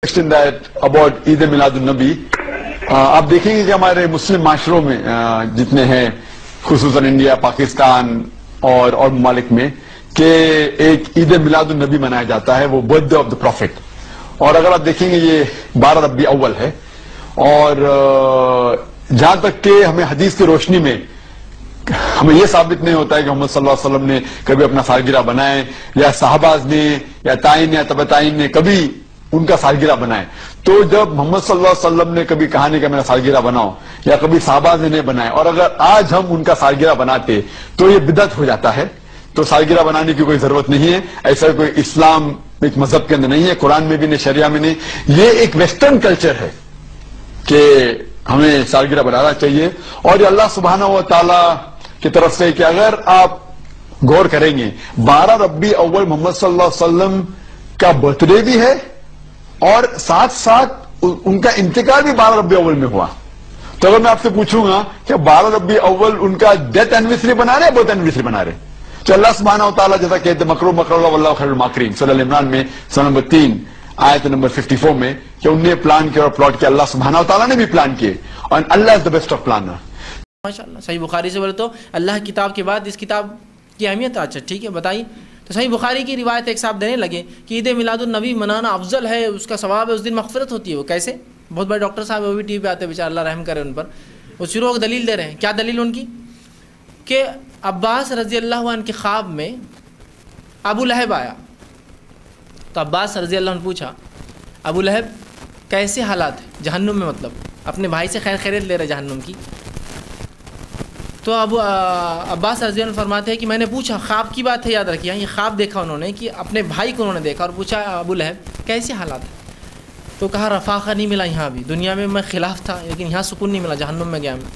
question that about Eid Milad-un-Nabi. آپ دیکھیں گے کہ ہمارے مسلم معاشروں میں جتنے ہیں خصوصاً انڈیا، پاکستان اور ممالک میں کہ ایک عید میلاد النبی منایا جاتا ہے، وہ birthday of the prophet. اور اگر آپ دیکھیں گے یہ 12 ربیع اول ہے، اور جہاں تک کہ ہمیں حدیث کی روشنی میں ہمیں یہ ثابت نہیں ہوتا ہے کہ محمد صلی اللہ علیہ وسلم نے کبھی اپنا سالگرہ بنائے، یا صحابہ نے یا تائین یا تبع تائین نے کبھی ان کا سالگرہ بنائے. تو جب محمد صلی اللہ علیہ وسلم نے کبھی کہا نہیں کہ میرا سالگرہ بناؤ، یا کبھی صحابہ نے نہیں بنائے، اور اگر آج ہم ان کا سالگرہ بناتے تو یہ بدعت ہو جاتا ہے. تو سالگرہ بنانے کی کوئی ضرورت نہیں ہے، ایسا کوئی اسلام ایک مذہب کے اندر نہیں ہے، قرآن میں بھی نہیں، شریعہ میں نہیں. یہ ایک ویسٹرن کلچر ہے کہ ہمیں سالگرہ بنانا چاہیے. اور یہ اللہ سبحانہ و تعالی کی طرف سے کہ اگر آپ غور کریں گے 12 ربیع اول محمد صلی اللہ علیہ وسلم کا برتھ ڈے بھی ہے، اور ساتھ ساتھ ان کا انتقال بھی 12 ربیع اول میں ہوا. تو اگر میں آپ سے پوچھوں گا کہ 12 ربیع اول ان کا ڈیتھ اینیورسری بنا رہے برتھ اینیورسری بنا رہے، تو اللہ سبحانہ و تعالیٰ جیسا کہتے ہیں مکرو مکر اللہ واللہ خیر الماکرین، سورہ ال عمران میں سورہ نمبر 3 آیت نمبر 54 میں، کہ انہیں پلان کیا اور پلاٹ کیا، اللہ سبحانہ و تعالیٰ نے بھی پلان کیے، اور اللہ از دا بیسٹ آف پلانر. ماشاءاللہ. صحیح بخاری سے بولے تو اللہ کی کتاب کے بعد اس کتاب کی اہمیت. اچھا ٹھیک ہے بتائیے. تو صحیح بخاری کی روایت ایک صاحب دینے لگے کہ عید میلاد النبی منانا افضل ہے، اس کا ثواب ہے، اس دن مغفرت ہوتی ہے. وہ کیسے؟ بہت بڑے ڈاکٹر صاحب وہ بھی ٹی وی پہ آتے ہیں، بیچارہ اللہ رحم کرے ان پر. وہ شروع دلیل دے رہے ہیں. کیا دلیل ان کی؟ کہ عباس رضی اللہ عنہ کے خواب میں ابو لہب آیا. تو عباس رضی اللہ عنہ پوچھا ابو لہب کیسے حالات ہیں جہنم میں، مطلب اپنے بھائی سے خیر خیریت لے رہے جہنم کی. تو عباس رضی اللہ عنہ فرماتے ہیں کہ میں نے پوچھا، خواب کی بات ہے یاد رکھیے، یہ خواب دیکھا انہوں نے کہ اپنے بھائی کو انہوں نے دیکھا، اور پوچھا ابو لہب کیسے حالات ہیں. تو کہا رفاقہ نہیں ملا یہاں بھی، دنیا میں میں خلاف تھا لیکن یہاں سکون نہیں ملا، جہنم میں گیا میں،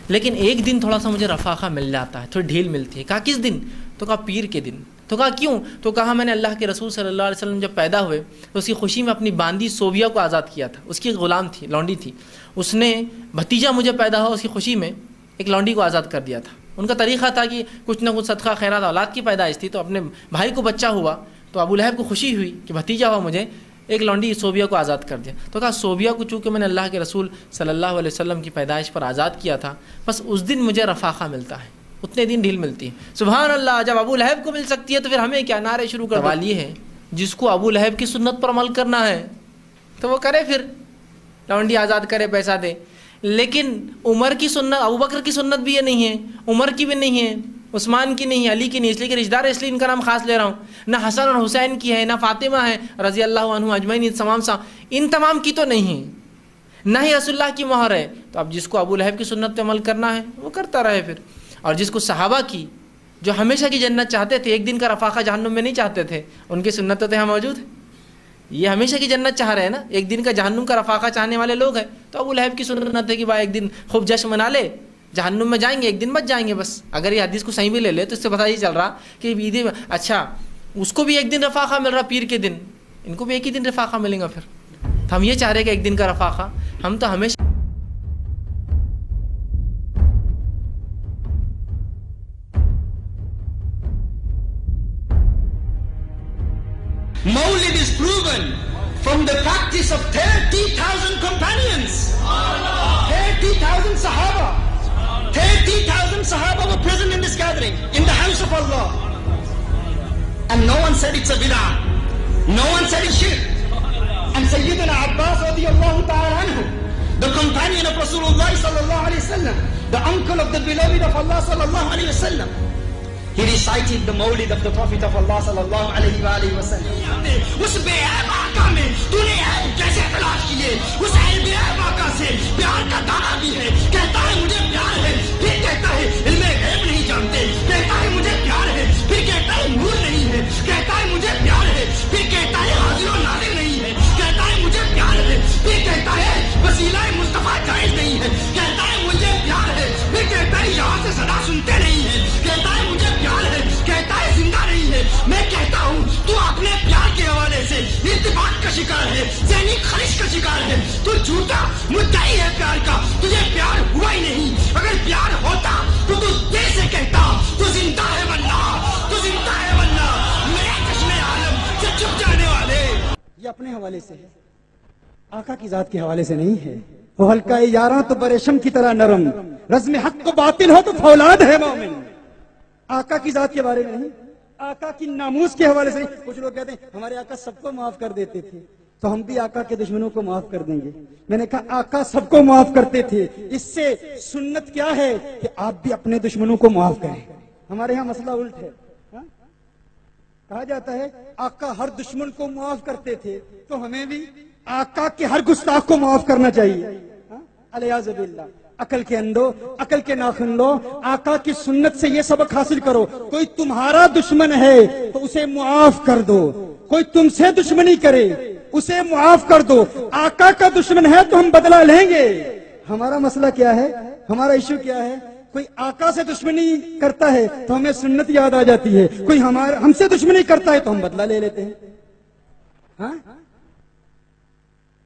لیکن ایک دن تھوڑا سا مجھے رفاقہ مل جاتا ہے، تھوڑی ڈھیل ملتی ہے. کہا کس دن؟ تو کہا پیر کے دن. تو کہا کیوں؟ تو کہا میں نے اللہ کے رسول صلی اللہ علیہ وسلم جب پیدا ہوئے تو اس کی خوشی میں اپنی باندی صوبیہ کو آزاد کیا تھا. اس کی غلام تھی، لونڈی تھی، اس نے بھتیجا مجھے پیدا ہوا، اس کی خوشی میں ایک لونڈی کو آزاد کر دیا تھا. ان کا طریقہ تھا کہ کچھ نہ کچھ صدقہ خیرات، اولاد کی پیدائش تھی تو اپنے بھائی کو بچہ ہوا تو ابو لہب کو خوشی ہوئی کہ بھتیجا ہوا مجھے، ایک لونڈی صوبیہ کو آزاد کر دیا. تو کہا صوبیہ کو چونکہ میں نے اللہ کے رسول صلی اللہ علیہ وسلم کی پیدائش پر آزاد کیا تھا، بس اس دن مجھے رفاقہ ملتا ہے، اتنے دن ڈھیل ملتی ہے. سبحان اللہ. جب ابو لہب کو مل سکتی ہے تو پھر ہمیں کیا؟ نعرے شروع کر والی ہے. جس کو ابو لہب کی سنت پر عمل کرنا ہے تو وہ کرے، پھر لونڈی آزاد کرے، پیسہ دے. لیکن عمر کی سنت، ابو بکر کی سنت بھی یہ نہیں ہے، عمر کی بھی نہیں ہے، عثمان کی نہیں ہے، علی کی نہیں، اس لیے کہ رشتہ دار اس لیے ان کا نام خاص لے رہا ہوں. نہ حسن اور حسین کی ہے، نہ فاطمہ ہے رضی اللہ عنہ اجمعین، ان تمام کی تو نہیں ہے، نہ ہی رسول اللہ کی مہر ہے. تو اب جس کو ابو لہب کی سنت پہ عمل کرنا ہے وہ کرتا رہے پھر. اور جس کو صحابہ کی جو ہمیشہ کی جنت چاہتے تھے، ایک دن کا رفاقہ جہنم میں نہیں چاہتے تھے، ان کی سنت تو یہاں موجود ہے. یہ ہمیشہ کی جنت چاہ رہے ہیں نا، ایک دن کا جہنم کا رفاقہ چاہنے والے لوگ ہیں. تو ابو لہب کی سنت ہے کہ بھائی ایک دن خوب جشن منا لے، جہنم میں جائیں گے، ایک دن بچ جائیں گے بس. اگر یہ حدیث کو صحیح بھی لے لے تو اس سے پتہ یہ چل رہا کہ عید میں اچھا اس کو بھی ایک دن رفاقہ مل رہا پیر کے دن، ان کو بھی ایک ہی دن رفاقہ ملے گا. پھر تو ہم یہ چاہ رہے کہ ایک دن کا رفاقہ، ہم تو ہمیشہ Mawlid is proven from the practice of 30,000 companions, 30,000 Sahaba. 30,000 Sahaba were present in this gathering, in the house of Allah. And no one said it's a bid'ah. No one said it's shirk. And Sayyidina Abbas radiyallahu ta'ala anhu, the companion of Rasulullah sallallahu alayhi wa sallam, the uncle of the beloved of Allah sallallahu alayhi wa sallam, he recited the Mawlid of the Prophet of Allah sallallahu alayhi wa sallam. اس بے عیب آقا میں تو نے عیب کیسے تلاش کیے؟ اس عیب عیب آقا سے پیار کا دعویٰ بھی ہے. کہتا ہے مجھے پیار ہے، پھر کہتا ہے علم غیب نہیں جانتے. کہتا ہے مجھے پیار ہے، پھر کہتا ہے نور نہیں ہے. کہتا ہے مجھے پیار ہے، پھر کہتا ہے حاضر و ناظر نہیں ہے. کہتا ہے مجھے پیار ہے، پھر کہتا ہے وسیلہ مصطفیٰ جائز نہیں ہے. کہتا ہے مجھے پیار ہے، پھر کہتا ہے یہاں سے صدا سنتے نہیں ہے. کہتا ہے مجھے پیار ہے، کہتا ہے زندہ نہیں ہے. میں کہتا ہوں تو اپنے پیار کے حوالے سے ارتباط کا شکار ہے، ذہنی خلش کا شکار ہے. تو جھوٹا مدعی ہے پیار کا، تجھے پیار ہوا ہی نہیں. اگر پیار ہوتا تو دل سے کہتا تو زندہ ہے ورنہ، تو زندہ ہے ورنہ. میرے چشمے عالم سے چھپ جانے والے. یہ اپنے حوالے سے ہے. آقا کی ذات کے حوالے سے نہیں ہے. وہ ہلکا یاراں تو بریشم کی طرح نرم، رزم حق کو باطل ہو تو فولاد ہے مومن. آقا کی ذات کے بارے میں نہیں، آقا کی ناموس کے حوالے سے نہیں. کچھ لوگ کہتے ہیں ہمارے آقا سب کو معاف کر دیتے تھے تو ہم بھی آقا کے دشمنوں کو معاف کر دیں گے. میں نے کہا آقا سب کو معاف کرتے تھے، اس سے سنت کیا ہے کہ آپ بھی اپنے دشمنوں کو معاف کریں. ہمارے ہاں مسئلہ الٹ ہے. کہا جاتا ہے آقا ہر دشمن کو معاف کرتے تھے تو ہمیں بھی آقا کے ہر گستاخ کو معاف کرنا چاہیے. الیاذ باللہ. عقل کے اندو، عقل کے ناخن لو، آقا کی سنت سے یہ سبق حاصل کرو. کوئی تمہارا دشمن ہے تو اسے معاف کر دو، کوئی تم سے دشمنی کرے اسے معاف کر دو. آقا کا دشمن ہے تو ہم بدلہ لیں گے. ہمارا مسئلہ کیا ہے، ہمارا ایشو کیا ہے؟ کوئی آقا سے دشمنی کرتا ہے تو ہمیں سنت یاد آ جاتی ہے، کوئی ہم سے دشمنی کرتا ہے تو ہم بدلہ لے لیتے ہیں. ہاں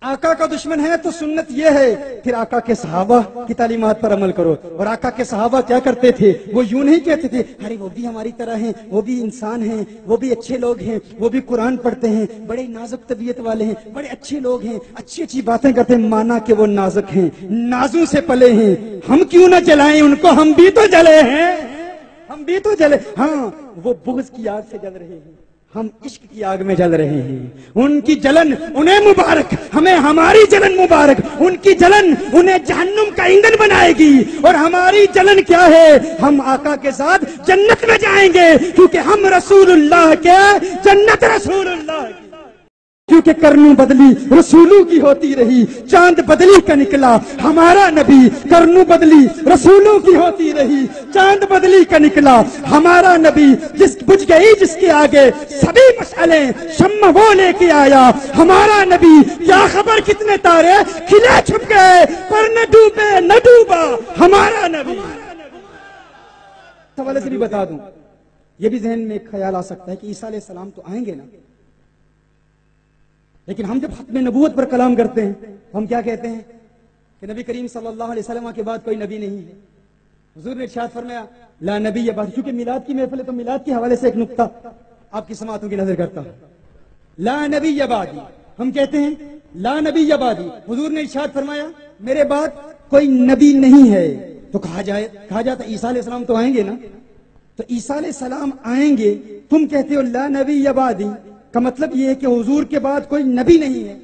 آقا کا دشمن ہے تو سنت یہ ہے پھر آقا کے صحابہ کی تعلیمات پر عمل کرو. اور آقا کے صحابہ کیا کرتے تھے؟ وہ یوں نہیں کہتے تھے ارے وہ بھی ہماری طرح ہیں، وہ بھی انسان ہیں، وہ بھی اچھے لوگ ہیں، وہ بھی قرآن پڑھتے ہیں، بڑے نازک طبیعت والے ہیں، بڑے اچھے لوگ ہیں، اچھی اچھی باتیں کرتے ہیں. مانا کہ وہ نازک ہیں، نازوں سے پلے ہیں، ہم کیوں نہ جلائیں ان کو، ہم بھی تو جلے ہیں، ہم بھی تو جلے. ہاں وہ بغض کی آگ سے جل رہے ہیں، ہم عشق کی آگ میں جل رہے ہیں. ان کی جلن انہیں مبارک، ہمیں ہماری جلن مبارک. ان کی جلن انہیں جہنم کا ایندھن بنائے گی اور ہماری جلن کیا ہے؟ ہم آقا کے ساتھ جنت میں جائیں گے کیونکہ ہم رسول اللہ کے، جنت رسول اللہ کی. کیونکہ کرنوں بدلی رسولوں کی ہوتی رہی، چاند بدلی کا نکلا ہمارا نبی. کرنوں بدلی رسولوں کی ہوتی رہی، چاند بدلی کا نکلا ہمارا نبی. جس بجھ گئی جس کے آگے سبھی مشعلیں، شمع وہ لے کے آیا ہمارا نبی. کیا خبر کتنے تارے کھلے چھپ گئے پر نہ ڈوبے نہ ڈوبا ہمارا نبی. حوالے سے بھی بتا دوں، یہ بھی ذہن میں ایک خیال آ سکتا ہے کہ عیسیٰ علیہ السلام تو آئیں گے نا، لیکن ہم جب ختم نبوت پر کلام کرتے ہیں ہم کیا کہتے ہیں کہ نبی کریم صلی اللہ علیہ وسلم کے بعد کوئی نبی نہیں ہے. حضور نے ارشاد فرمایا لا نبی بعد. کیونکہ میلاد کی محفل ہے تو میلاد کے حوالے سے ایک نقطہ آپ کی سماعتوں کی نظر کرتا ہوں. لا نبی بعدی، ہم کہتے ہیں لا نبی بعدی. حضور نے ارشاد فرمایا میرے بعد کوئی نبی نہیں ہے. تو کہا جاتا عیسیٰ علیہ السلام تو آئیں گے نا. تو عیسیٰ علیہ السلام آئیں گے، تم کہتے ہو لا نبی بعدی، کا مطلب یہ ہے کہ حضور کے بعد کوئی نبی نہیں ہے.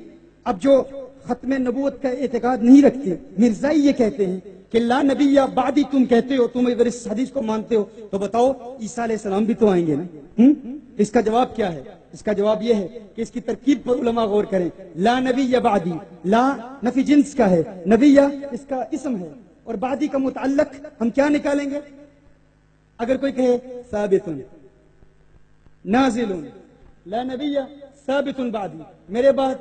اب جو ختم نبوت کا اعتقاد نہیں رکھتے مرزائی یہ کہتے ہیں کہ لا نبی یا بعدی تم کہتے ہو، تم اگر اس حدیث کو مانتے ہو تو بتاؤ عیسیٰ علیہ السلام بھی تو آئیں گے نا. اس کا جواب کیا ہے؟ اس کا جواب یہ ہے کہ اس کی ترکیب پر علماء غور کریں. لا نبی یا بعدی، لا نفی جنس کا ہے، نبی یا اس کا اسم ہے، اور بعدی کا متعلق ہم کیا نکالیں گے؟ اگر کوئی کہے ثابت نازل لا نبی ثابت بعدی، میرے بعد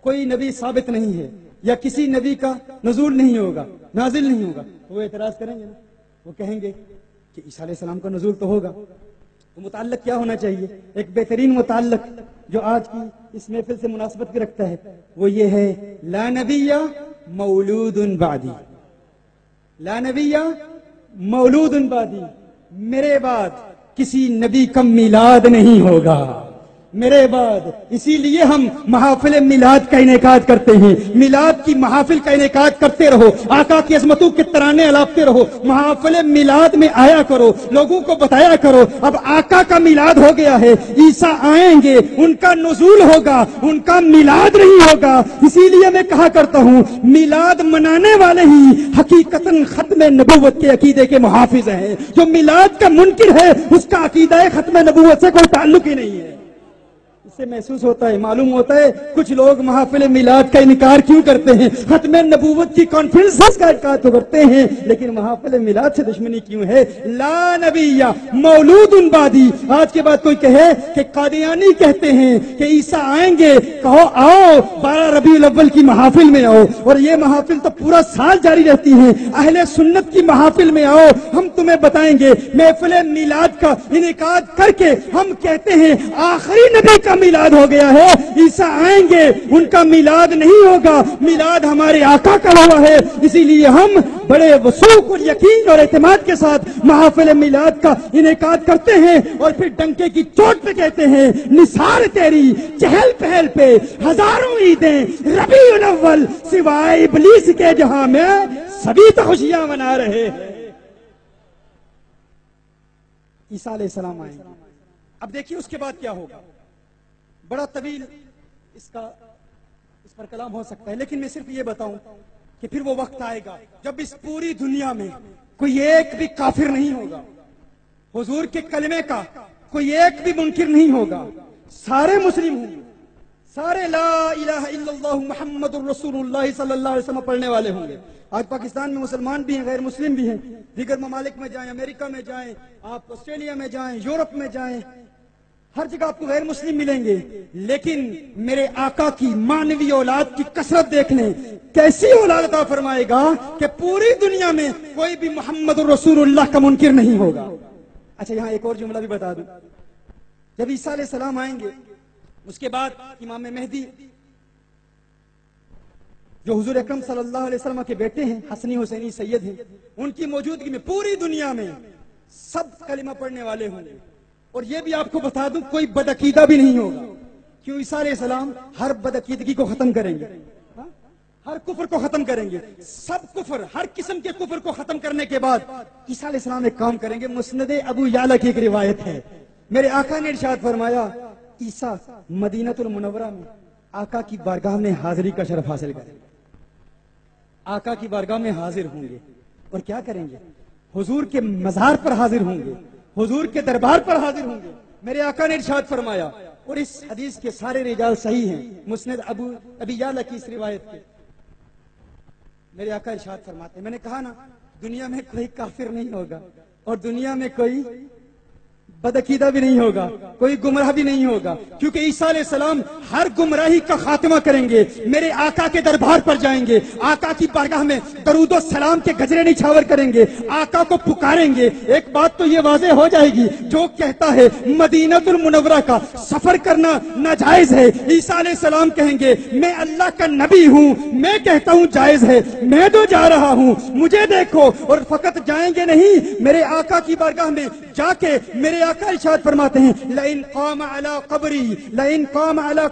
کوئی نبی ثابت نہیں ہے یا کسی نبی کا نزول نہیں ہوگا، نازل نہیں ہوگا، تو وہ اعتراض کریں گے نا. وہ کہیں گے کہ عیسیٰ علیہ السلام کا نزول تو ہوگا. تو متعلق کیا ہونا چاہیے؟ ایک بہترین متعلق جو آج کی اس محفل سے مناسبت بھی رکھتا ہے وہ یہ ہے لا نبی مولود بعدی. لا نبی مولود بعدی، میرے بعد کسی نبی کا میلاد نہیں ہوگا میرے بعد. اسی لیے ہم محافل میلاد کا انعقاد کرتے ہیں. میلاد کی محافل کا انعقاد کرتے رہو، آقا کی عظمتوں کے ترانے الاپتے رہو، محافل میلاد میں آیا کرو، لوگوں کو بتایا کرو اب آقا کا میلاد ہو گیا ہے، عیسیٰ آئیں گے، ان کا نزول ہوگا، ان کا میلاد نہیں ہوگا. اسی لیے میں کہا کرتا ہوں میلاد منانے والے ہی حقیقتاً ختم نبوت کے عقیدے کے محافظ ہیں. جو میلاد کا منکر ہے اس کا عقیدہ ختم نبوت سے کوئی تعلق ہی نہیں ہے. سے محسوس ہوتا ہے، معلوم ہوتا ہے کچھ لوگ محافل میلاد کا انکار کیوں کرتے ہیں، ختم نبوت کی کانفرنس کا انکار تو کرتے ہیں، لیکن محافل میلاد سے دشمنی کیوں ہے؟ لا نبی مولود بعدی. آج کے بعد کوئی کہے کہ قادیانی کہتے ہیں کہ عیسیٰ آئیں گے، کہو آؤ 12 ربیع الاول کی محافل میں آؤ، اور یہ محافل تو پورا سال جاری رہتی ہیں. اہل سنت کی محافل میں آؤ، ہم تمہیں بتائیں گے محفل میلاد کا انعقاد کر کے ہم کہتے ہیں آخری نبی کا میلاد ہو گیا ہے، عیسیٰ آئیں گے ان کا میلاد نہیں ہوگا، میلاد ہمارے آقا کا ہوا ہے۔ اسی لیے ہم بڑے وثوق اور یقین اور اعتماد کے ساتھ محافل میلاد کا انعقاد کرتے ہیں، اور پھر ڈنکے کی چوٹ پہ کہتے ہیں نثار تیری چہل پہل پہ ہزاروں عیدیں ربیع الاول سوائے ابلیس کے جہاں میں سبھی تو خوشیاں منا رہے ہیں۔ عیسیٰ علیہ السلام آئیں گے۔ اب دیکھیے اس کے بعد کیا ہوگا، بڑا طویل اس پر کلام ہو سکتا ہے، لیکن میں صرف یہ بتاؤں کہ پھر وہ وقت آئے گا جب اس پوری دنیا میں کوئی ایک بھی کافر نہیں ہوگا، حضور کے کلمے کا کوئی ایک بھی منکر نہیں ہوگا، سارے مسلم ہوں گے، سارے لا الہ الا اللہ محمد الرسول اللہ صلی اللہ علیہ وسلم پڑھنے والے ہوں گے۔ آج پاکستان میں مسلمان بھی ہیں، غیر مسلم بھی ہیں، دیگر ممالک میں جائیں، امریکہ میں جائیں، آپ آسٹریلیا میں جائیں، یورپ میں جائیں، ہر جگہ آپ کو غیر مسلم ملیں گے، لیکن میرے آقا کی مانوی اولاد کی کثرت دیکھ لیں، کیسی اولاد عطا فرمائے گا کہ پوری دنیا میں کوئی بھی محمد الرسول اللہ کا منکر نہیں ہوگا۔ اچھا یہاں ایک اور جملہ بھی بتا دوں، جب عیسیٰ علیہ السلام آئیں گے اس کے بعد امام مہدی جو حضور اکرم صلی اللہ علیہ وسلم کے بیٹے ہیں، حسنی حسینی سید ہیں، ان کی موجودگی میں پوری دنیا میں سب کلمہ پڑھنے والے ہوں گے۔ اور یہ بھی آپ کو بتا دوں کوئی بدعقیدہ بھی نہیں ہوگا، کیوں عیسیٰ علیہ السلام ہر بدعقیدگی کو ختم کریں گے، ہر کفر کو ختم کریں گے، سب کفر، ہر قسم کے کفر کو ختم کرنے کے بعد عیسیٰ علیہ السلام ایک کام کریں گے۔ مسند ابو یعلا کی ایک روایت ہے، میرے آقا نے ارشاد فرمایا عیسیٰ مدینہ المنورہ میں آقا کی بارگاہ میں حاضری کا شرف حاصل کریں گے، آقا کی بارگاہ میں حاضر ہوں گے، اور کیا کریں گے؟ حضور کے مزار پر حاضر ہوں گے، حضور کے دربار پر حاضر ہوں گے۔ میرے آقا نے ارشاد فرمایا، اور اس حدیث کے سارے رجال صحیح ہیں، مسند ابی یعلا کی اس روایت کے، میرے آقا ارشاد فرماتے ہیں، میں نے کہا نا دنیا میں کوئی کافر نہیں ہوگا، اور دنیا میں کوئی بدعقیدہ بھی نہیں ہوگا، کوئی گمراہ بھی نہیں ہوگا، کیونکہ عیسیٰ علیہ السلام ہر گمراہی کا خاتمہ کریں گے، میرے آقا کے دربار پر جائیں گے، آقا کی بارگاہ میں درود و سلام کے گجرے نچھاور کریں گے، آقا کو پکاریں گے۔ ایک بات تو یہ واضح ہو جائے گی، جو کہتا ہے مدینہ المنورہ کا سفر کرنا ناجائز ہے، عیسیٰ علیہ السلام کہیں گے میں اللہ کا نبی ہوں، میں کہتا ہوں جائز ہے، میں تو جا رہا ہوں، مجھے دیکھو۔ اور فقط جائیں گے نہیں، میرے آقا کی بارگاہ میں جا کے میرے آقا ارشاد فرماتے ہیں لئن قام علی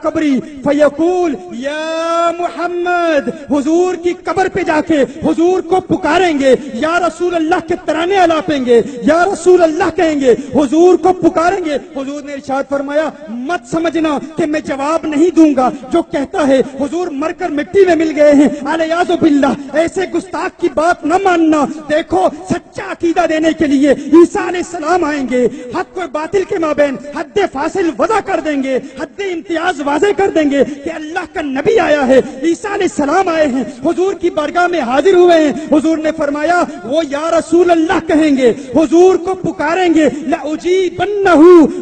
قبری فیقول یا محمد، حضور کی قبر پہ جا کے حضور کو پکاریں گے، یا رسول اللہ کے ترانے الاپیں گے، یا رسول اللہ کہیں گے، حضور کو پکاریں گے۔ حضور نے ارشاد فرمایا مت سمجھنا کہ میں جواب نہیں دوں گا، جو کہتا ہے حضور مر کر مٹی میں مل گئے ہیں الیاذ باللہ، ایسے گستاخ کی بات نہ ماننا۔ دیکھو سچا عقیدہ دینے کے لیے عیسیٰ علیہ السلام آئیں گے، حق اور باطل کے مابین حد فاصل وضع کر دیں گے، حد امتیاز واضح کر دیں گے کہ اللہ کا نبی آیا ہے، عیسیٰ علیہ السلام آئے ہیں، حضور کی بارگاہ میں حاضر ہوئے ہیں۔ حضور نے فرمایا وہ یا رسول اللہ کہیں گے، حضور کو پکاریں گے، لأجیبنہ،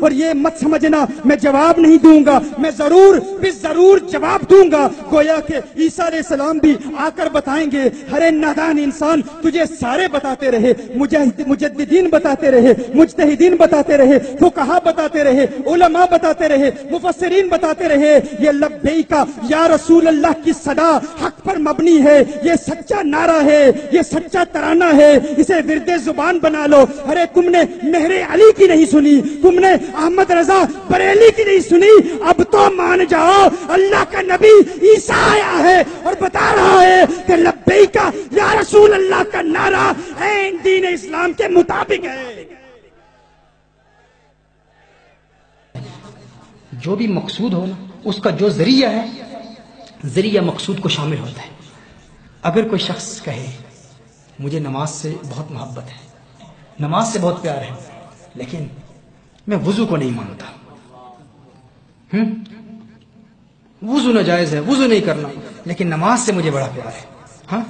اور یہ مت سمجھنا میں جواب نہیں دوں گا، میں ضرور جواب دوں گا۔ گویا کہ عیسیٰ علیہ السلام بھی آ کر بتائیں گے ہر نادان انسان تجھے سارے بتاتے رہے، مجددین بتاتے رہے، مجتہدین بتاتے رہے، فقہا بتاتے رہے، علماء بتاتے رہے، مفسرین بتاتے رہے، یہ لبیک یا رسول اللہ کی صدا حق پر مبنی ہے، یہ سچا نعرہ ہے، یہ سچا ترانہ ہے، اسے ورد زبان بنا لو۔ ارے تم نے مہر علی کی نہیں سنی، تم نے احمد رضا بریلی کی نہیں سنی، اب تو مان جاؤ اللہ کا نبی عیسیٰ آیا ہے اور بتا رہا ہے کہ لبیک یا رسول اللہ کا نعرہ عین دین اسلام کے مطابق ہے۔ جو بھی مقصود ہو نا، اس کا جو ذریعہ ہے، ذریعہ مقصود کو شامل ہوتا ہے۔ اگر کوئی شخص کہے مجھے نماز سے بہت محبت ہے، نماز سے بہت پیار ہے، لیکن میں وضو کو نہیں مانتا، وضو ناجائز ہے، وضو نہیں کرنا، لیکن نماز سے مجھے بڑا پیار ہے، ہاں،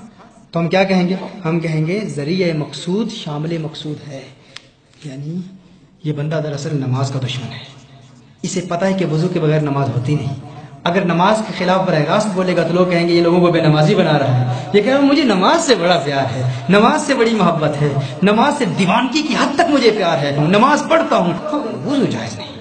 تو ہم کیا کہیں گے؟ ہم کہیں گے ذریعہ مقصود شامل مقصود ہے، یعنی یہ بندہ دراصل نماز کا دشمن ہے، اسے پتہ ہے کہ وضو کے بغیر نماز ہوتی نہیں۔ اگر نماز کے خلاف براہ راست بولے گا تو لوگ کہیں گے یہ لوگوں کو بے نمازی بنا رہا ہے۔ یہ کہہ رہا ہے مجھے نماز سے بڑا پیار ہے، نماز سے بڑی محبت ہے، نماز سے دیوانگی کی حد تک مجھے پیار ہے، نماز پڑھتا ہوں، وضو جائز نہیں،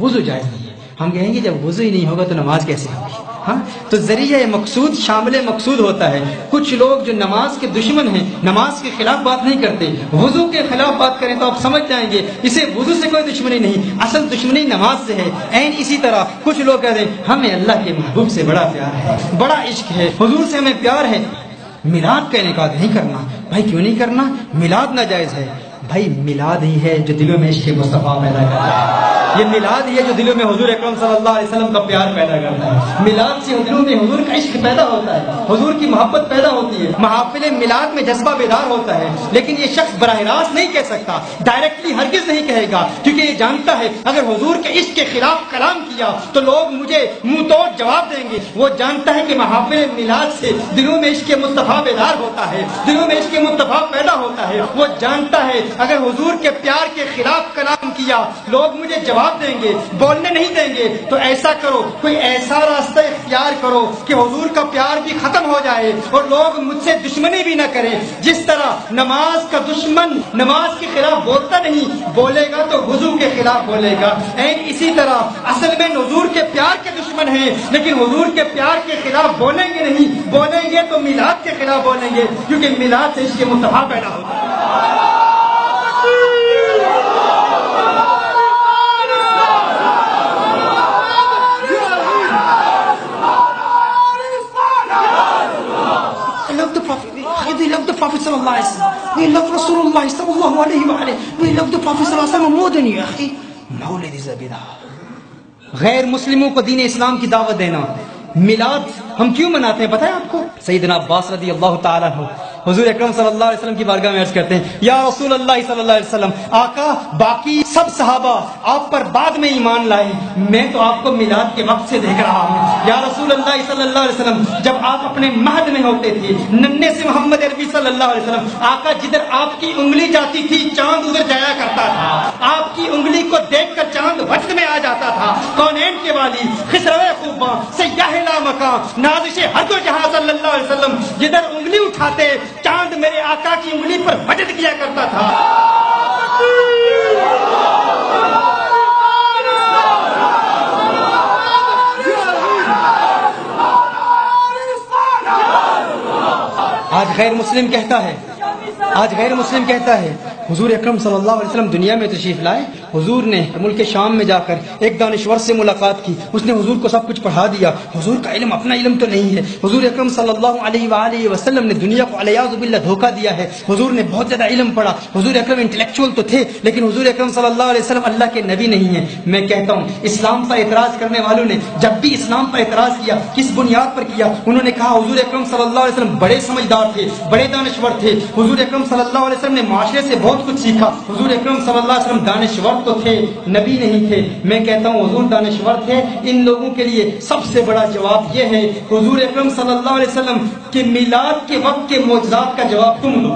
وضو جائز نہیں ہے۔ ہم کہیں گے جب وضو ہی نہیں ہوگا تو نماز کیسے ہوگی؟ ہاں، تو ذریعہ مقصود شامل مقصود ہوتا ہے. کچھ لوگ جو نماز کے دشمن ہیں، نماز کے خلاف بات نہیں کرتے، وضو کے خلاف بات کریں تو آپ سمجھ جائیں گے اسے وضو سے کوئی دشمنی نہیں، اصل دشمنی نماز سے ہے. این اسی طرح کچھ لوگ کہتے ہیں ہمیں اللہ کے محبوب سے بڑا پیار ہے، بڑا عشق ہے، حضور سے ہمیں پیار ہے. میلاد کا انعقاد نہیں کرنا. بھائی کیوں نہیں کرنا؟ میلاد ناجائز ہے. بھائی میلاد ہی ہے جو دلوں میں عشق مصطفیٰ پیدا کرتا ہے. یہ میلاد ہی ہے جو دلوں میں حضور اکرم صلی اللہ علیہ وسلم کا پیار پیدا کرتا ہے. میلاد سے دلوں میں حضور کا عشق پیدا ہوتا ہے، حضور کی محبت پیدا ہوتی ہے. محافل میلاد میں جذبہ بیدار ہوتا ہے. لیکن یہ شخص براہ راست نہیں کہہ سکتا، ڈائریکٹلی ہرگز نہیں کہے گا، کیونکہ یہ جانتا ہے اگر حضور کے عشق کے خلاف کلام کیا تو لوگ مجھے منہ توڑ جواب دیں گے. وہ جانتا ہے کہ محافل میلاد سے دلوں میں عشق مصطفیٰ بیدار ہوتا ہے، دلوں میں عشق مصطفیٰ پیدا ہوتا ہے. وہ جانتا ہے اگر حضور کے پیار کے خلاف کلام کیا لوگ مجھے جواب دیں گے، بولنے نہیں دیں گے. تو ایسا کرو، کوئی ایسا راستہ اختیار کرو کہ حضور کا پیار بھی ختم ہو جائے اور لوگ مجھ سے دشمنی بھی نہ کریں. جس طرح نماز کا دشمن نماز کے خلاف بولتا نہیں، بولے گا تو وضو کے خلاف بولے گا. این اسی طرح اصل میں حضور کے پیار کے دشمن ہیں، لیکن حضور کے پیار کے خلاف بولیں گے نہیں. بولیں گے تو میلاد کے خلاف بولیں گے، کیونکہ میلاد سے عشق مصطفیٰ پیدا ہوتا ہے. We love the Prophet sallallahu alaihi wasallam. We love Rasulullah sallallahu alaihi wa alihi. We love the Prophet sallallahu alaihi wasallam more than you, akhi. مولد Zubaida. غیر مسلموں کو دین اسلام کی دعوت دینا. میلاد ہم کیوں مناتے ہیں پتہ ہے آپ کو؟ سیدنا عباس رضی اللہ تعالیٰ عنہ حضور اکرم صلی اللہ علیہ وسلم کی بارگاہ میں عرض کرتے ہیں یا رسول اللہ صلی اللہ علیہ وسلم، آقا باقی سب صحابہ آپ پر بعد میں ایمان لائے، میں تو آپ کو میلاد کے وقت سے دیکھ رہا ہوں. یا رسول اللہ صلی اللہ علیہ وسلم، جب آپ اپنے مہد میں ہوتے تھے، ننھے سے محمد عربی صلی اللہ علیہ وسلم، آقا جدھر آپ کی انگلی جاتی تھی چاند ادھر جایا کرتا تھا. آپ کی انگلی کو دیکھ کر چاند وقت میں آ جاتا تھا. کونین کے والی، خسرو خوباں، سیاح لا مکان، نازش ہر دو جہاں صلی اللہ علیہ وسلم، جدھر انگلی اٹھاتے چاند میرے آقا کی انگلی پر وجد کیا کرتا تھا. آج غیر مسلم کہتا ہے حضور اکرم صلی اللہ علیہ وسلم دنیا میں تشریف لائے، حضور نے ملک شام میں جا کر ایک دانشور سے ملاقات کی، اس نے حضور کو سب کچھ پڑھا دیا. حضور کا علم اپنا علم تو نہیں ہے. حضور اکرم صلی اللہ علیہ وآلہ وسلم نے دنیا کو علیاذ باللہ دھوکہ دیا ہے. حضور نے بہت زیادہ علم پڑھا. حضور اکرم انٹلیکچوئل تو تھے، لیکن حضور اکرم صلی اللہ علیہ وسلم اللہ کے نبی نہیں ہیں. میں کہتا ہوں اسلام پر اعتراض کرنے والوں نے جب بھی اسلام پر اعتراض کیا کس بنیاد پر کیا؟ انہوں نے کہا حضور اکرم صلی اللہ علیہ وسلم بڑے سمجھدار تھے، بڑے دانشور تھے. حضور اکرم صلی اللہ علیہ وسلم نے معاشرے سے بہت کچھ سیکھا. حضور اکرم صلی اللہ علیہ وسلم دانشور تو تھے، نبی نہیں تھے. میں کہتا ہوں حضور دانشور تھے. ان لوگوں کے لیے سب سے بڑا جواب یہ ہے حضور اکرم صلی اللہ علیہ وسلم کہ میلاد کے وقت کے معجزات کا جواب تم دو.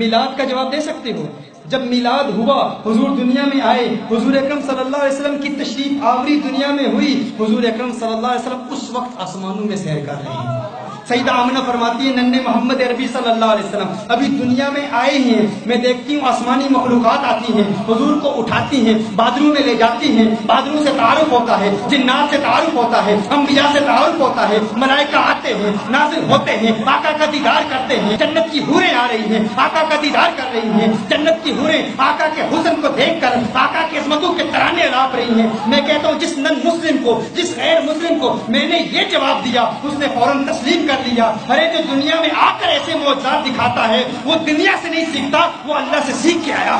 میلاد کا جواب دے سکتے ہو؟ جب میلاد ہوا، حضور دنیا میں آئے، حضور اکرم صلی اللہ علیہ وسلم کی تشریف آوری دنیا میں ہوئی. حضور اکرم صلی اللہ علیہ وسلم اس وقت آسمانوں میں سیر کر رہے ہیں. سیدہ آمنہ فرماتی ہے ننھے محمد عربی صلی اللہ علیہ وسلم ابھی دنیا میں آئے ہیں، میں دیکھتی ہوں آسمانی مخلوقات آتی ہیں، حضور کو اٹھاتی ہیں، بادلوں میں لے جاتی ہیں، بادلوں سے تعارف ہوتا ہے، جنات سے تعارف ہوتا ہے، انبیاء سے تعارف ہوتا ہے، ملائکہ آتے ہیں، نازل ہوتے ہیں، آقا کا دیدار کرتے ہیں. جنت کی حوریں آ رہی ہیں، آقا کا دیدار کر رہی ہیں. جنت کی حوریں آقا کے حسن کو دیکھ کر آقا کی عظمتوں کے ترانے الاپ رہی ہیں. میں کہتا ہوں جس نن مسلم کو، جس غیر مسلم کو میں نے یہ جواب دیا اس نے فوراً تسلیم کر لیا. ارے جو دنیا میں آ کر ایسے معجزات دکھاتا ہے وہ دنیا سے نہیں سیکھتا، وہ اللہ سے سیکھ کے آیا.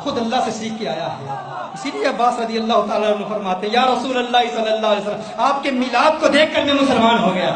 خود اللہ سے سیکھ کے آیا ہے. اسی لیے عباس رضی اللہ تعالیٰ عنہ فرماتے یا رسول اللہ صلی اللہ علیہ وسلم آپ کے میلاد کو دیکھ کر میں مسلمان ہو گیا.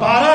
12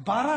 12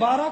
12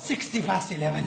11:60।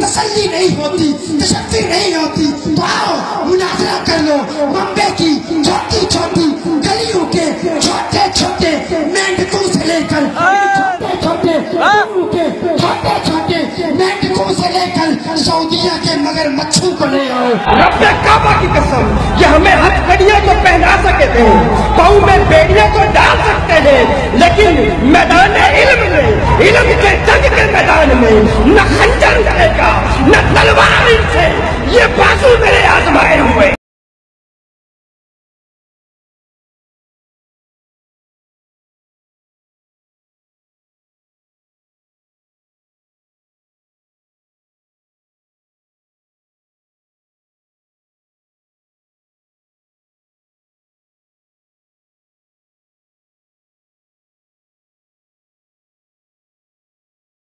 تسلی نہیں ہوتی، تشفی نہیں ہوتی، تو آؤ مناظرہ کر لو بمبے کی چھوٹی چھوٹی گلیوں کے چھوٹے چھوٹے مینڈکوں سے لے کر چھوٹے چھوٹے مینڈکوں سے لے کر سعودیہ کے مگر مچھو کو لے آؤ۔ رب کعبہ کی قسم یہ ہمیں ہتھ کڑیاں کو پہنا سکتے تھے، پاؤں میں بیڑیاں کو ڈال سکتے ہیں، لیکن میدان علم میں، علم کے جنگ کے میدان میں نہ خنجر رہے گا نہ تلوار سے، یہ بازو میں